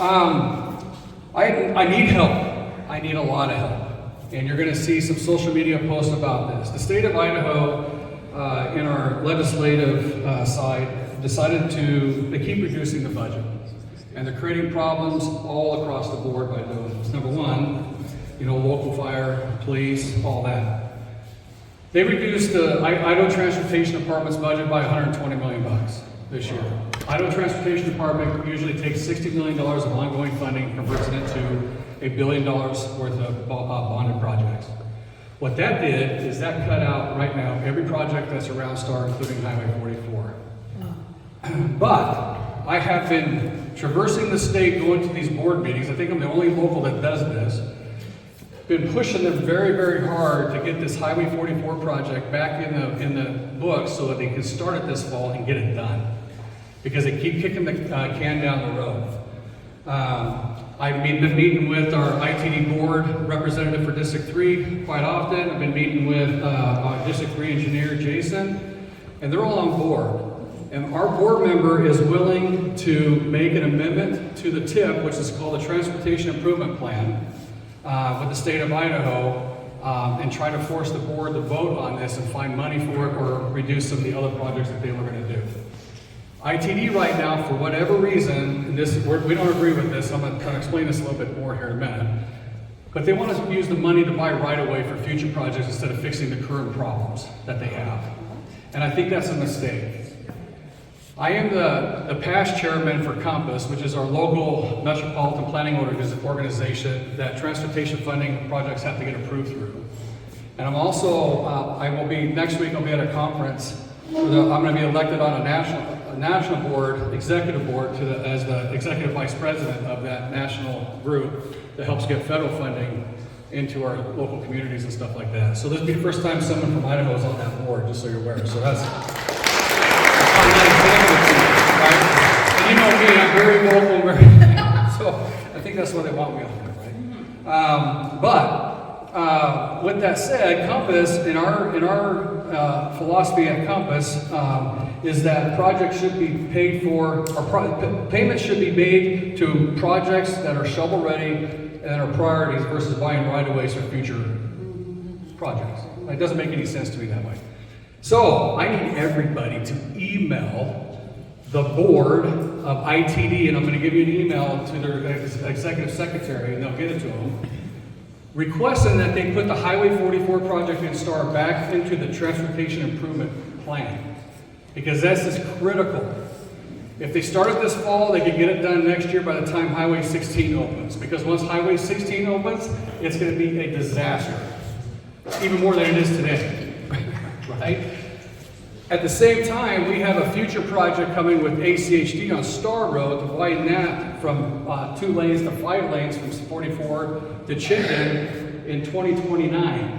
I need help. I need a lot of help. And you're going to see some social media posts about this. The state of Idaho, in our legislative side, decided they keep reducing the budget. And they're creating problems all across the board by doing this. Number one, local fire, police, all that. They reduced the Idaho Transportation Department's budget by $120 million this year. Idaho Transportation Department usually takes $60 million of ongoing funding, converts it into $1 billion worth of bonded projects. What that did is that cut out right now every project that's around STAR, including Highway 44. But I have been traversing the state, going to these board meetings. I think I'm the only local that does this. Been pushing them very, very hard to get this Highway 44 project back in the books so that they can start it this fall and get it done. Because they keep kicking the can down the road. I've been meeting with our ITD board representative for District 3 quite often. I've been meeting with our District 3 engineer, Jason, and they're all on board. And our board member is willing to make an amendment to the TIP, which is called the Transportation Improvement Plan, with the state of Idaho, and try to force the board to vote on this and find money for it or reduce some of the other projects that they were going to do. ITD right now, for whatever reason, and we don't agree with this, I'm going to try to explain this a little bit more here in a minute, but they want to use the money to buy right-of-way for future projects instead of fixing the current problems that they have. And I think that's a mistake. I am the past chairman for Compass, which is our local metropolitan planning organization that transportation funding projects have to get approved through. And I'm also, next week I'll be at a conference where I'm going to be elected on a national board, executive board, as the executive vice president of that national group that helps get federal funding into our local communities and stuff like that. So this will be the first time someone from Idaho is on that board, just so you're aware. So that's right? And you know me, I'm very vocal, so I think that's why they want me on there, right? But with that said, Compass, in our philosophy at Compass, is that projects should be paid for, or payments should be made to projects that are shovel-ready and are priorities versus buying right-of-ways for future projects. It doesn't make any sense to me that way. So I need everybody to email the board of ITD, and I'm going to give you an email to their executive secretary, and they'll get it to them, requesting that they put the Highway 44 project in STAR back into the Transportation Improvement Plan. Because this is critical. If they start it this fall, they can get it done next year by the time Highway 16 opens. Because once Highway 16 opens, it's going to be a disaster. Even more than it is today. Right? At the same time, we have a future project coming with ACHD on Star Road to widen that from 2 lanes to 5 lanes from 44 to Chittenden in 2029.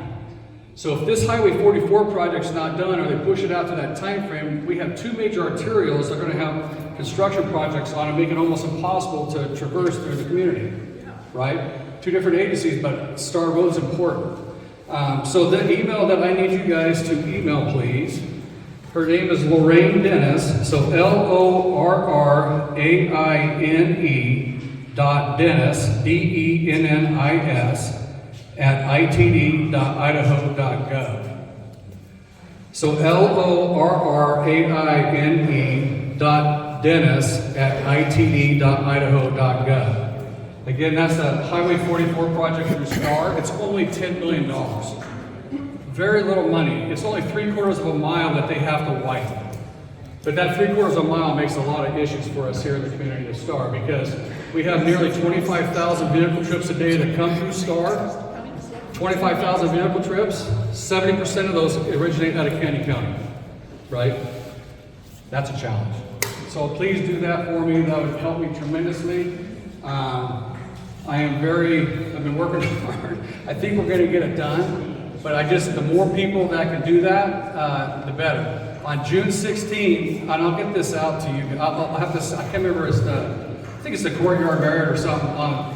So if this Highway 44 project's not done or they push it out to that time frame, we have 2 major arterials that are going to have construction projects on and make it almost impossible to traverse through the community, right? 2 different agencies, but Star Road's important. So the email that I need you guys to email, please. Her name is Lorraine Dennis, so LORRAINE.Dennis, DENNIS, at itd.idaho.gov. So LORRAINE.Dennis at itd.idaho.gov. Again, that's the Highway 44 project through STAR. It's only $10 million. Very little money. It's only 3/4 of a mile that they have to widen. But that 3/4 of a mile makes a lot of issues for us here in the community of STAR because we have nearly 25,000 vehicle trips a day that come through STAR. 25,000 vehicle trips, 70% of those originate out of Candy County, right? That's a challenge. So please do that for me. That would help me tremendously. I've been working hard. I think we're going to get it done. But the more people that can do that, the better. On June 16th, and I'll get this out to you. I'll have this. I can't remember. I think it's the Courtyard Barrier or something on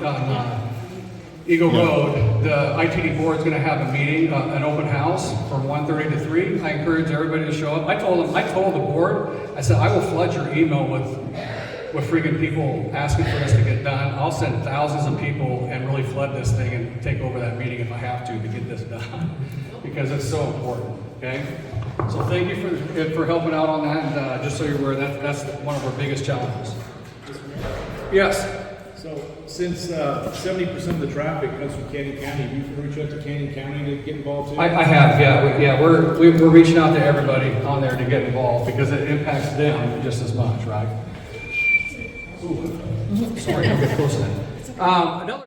Eagle Road. The ITD board is going to have a meeting, an open house from 1:30 to 3. I encourage everybody to show up. I told the board. I said I will flood your email with with freaking people asking for this to get done, I'll send thousands of people and really flood this thing and take over that meeting if I have to get this done, because it's so important, okay? So thank you for helping out on that, and just so you're aware, that's one of our biggest challenges. Yes? So, since 70% of the traffic comes from Canyon County, do you reach out to Canyon County to get involved too? I have, yeah. We're reaching out to everybody on there to get involved because it impacts them just as much, right? Ooh. Sorry, I'm getting close to that. Another